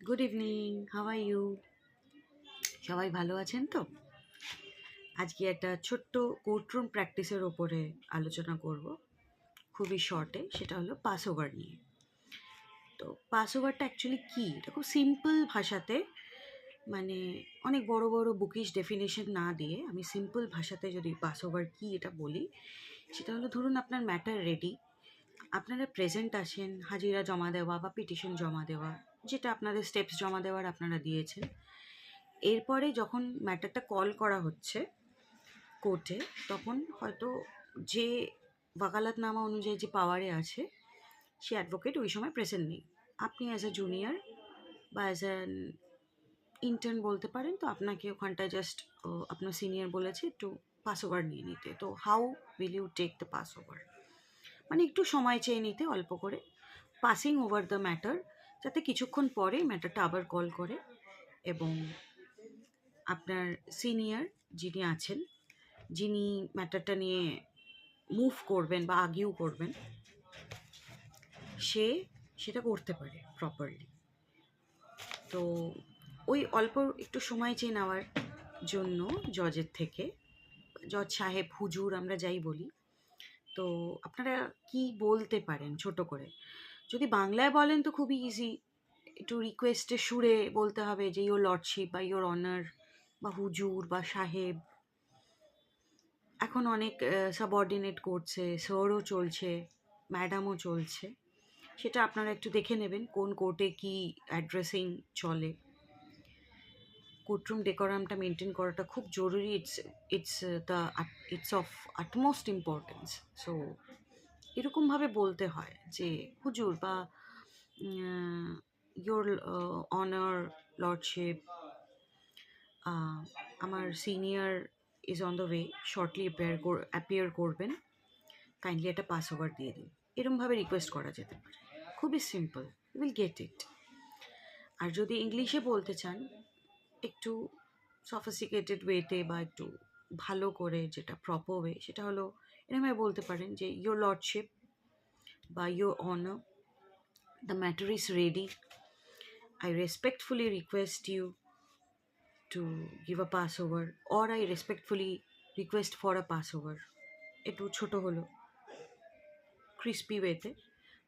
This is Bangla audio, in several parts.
Good evening, how are you? সবাই ভালো আছেন তো? আজকে একটা ছোট্ট কোর্টরুম প্র্যাকটিসের ওপরে আলোচনা করব, খুবই শর্টে। সেটা হলো পাস ওভার নিয়ে। তো পাস ওভারটা অ্যাকচুয়ালি কী, এটা খুব সিম্পল ভাষাতে, মানে অনেক বড় বড় বুকিশ ডেফিনেশন না দিয়ে আমি সিম্পল ভাষাতে যদি পাস ওভার কী এটা বলি, সেটা হলো ধরুন আপনার ম্যাটার রেডি, আপনারা প্রেজেন্ট আছেন, হাজিরা জমা দেওয়া বা পিটিশন জমা দেওয়া, যেটা আপনাদের স্টেপস জমা দেওয়ার আপনারা দিয়েছেন। এরপরে যখন ম্যাটারটা কল করা হচ্ছে কোর্টে, তখন হয়তো যে ওয়াকালাতনামা অনুযায়ী যে পাওয়ারে আছে সে অ্যাডভোকেট ওই সময় প্রেজেন্ট নেই। আপনি অ্যাজ আ জুনিয়র বা অ্যাজ অ্যান ইন্টার্ন বলতে পারেন, তো আপনাকে ওখানটায় জাস্ট আপনার সিনিয়র বলেছে একটু পাস ওভার নিয়ে নিতে। তো how will you take the pass over, মানে একটু সময় চেয়ে নিতে অল্প করে, পাসিং ওভার দ্য ম্যাটার, যাতে কিছুক্ষণ পরে ম্যাটারটা আবার কল করে এবং আপনার সিনিয়র যিনি আছেন, যিনি ম্যাটারটা নিয়ে মুভ করবেন বা আর্গিউ করবেন, সে সেটা করতে পারে প্রপারলি। তো ওই অল্প একটু সময় চেয়ে নেওয়ার জন্য জজের থেকে, জজ সাহেব, হুজুর আমরা যাই বলি, তো আপনারা কি বলতে পারেন ছোট করে? যদি বাংলায় বলেন তো খুবই ইজি, একটু রিকোয়েস্টের সুরে বলতে হবে যে ইয়োর লর্ডশিপ বা ইয়োর অনার বা হুজুর বা সাহেব। এখন অনেক সাবঅর্ডিনেট করছে, স্যারও চলছে, ম্যাডামও চলছে, সেটা আপনারা একটু দেখে নেবেন কোন কোর্টে কি অ্যাড্রেসিং চলে। কোর্টরুম ডেকোরামটা মেনটেন করাটা খুব জরুরি। It's of utmost importance. So এরকমভাবে বলতে হয় যে হুজুর বা ইয়োর অনার, লর্ডশিপ, আমার senior is on the way, shortly appear করবেন, কাইন্ডলি একটা পাস ওভার দিয়ে দিন। এরমভাবে রিকোয়েস্ট করা যেতে পারে, খুবই simple, you will get it. আর যদি ইংলিশে বলতে চান একটু সফিস্টিকেটেড ওয়েতে বা একটু ভালো করে, যেটা প্রপার ওয়ে, সেটা হলো এরমভাবে বলতে পারেন যে ইয়োর লর্ডশিপ বা your honour, the matter is ready, I respectfully request you to give a passover, or I respectfully request for a passover. একটু ছোট হলো, ক্রিস্পি ওয়েতে।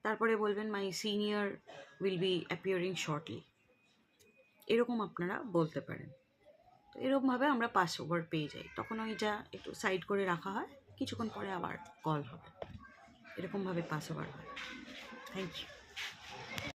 তারপরে বলবেন my senior will be appearing shortly, এরকম আপনারা বলতে পারেন। তো এরকমভাবে আমরা পাস ওভার পেয়ে যাই। তখন ওইটা একটু সাইড করে রাখা হয়, কিছুক্ষণ পরে আবার কল হবে, এরকমভাবে পাস ওভার হয়। Thank you.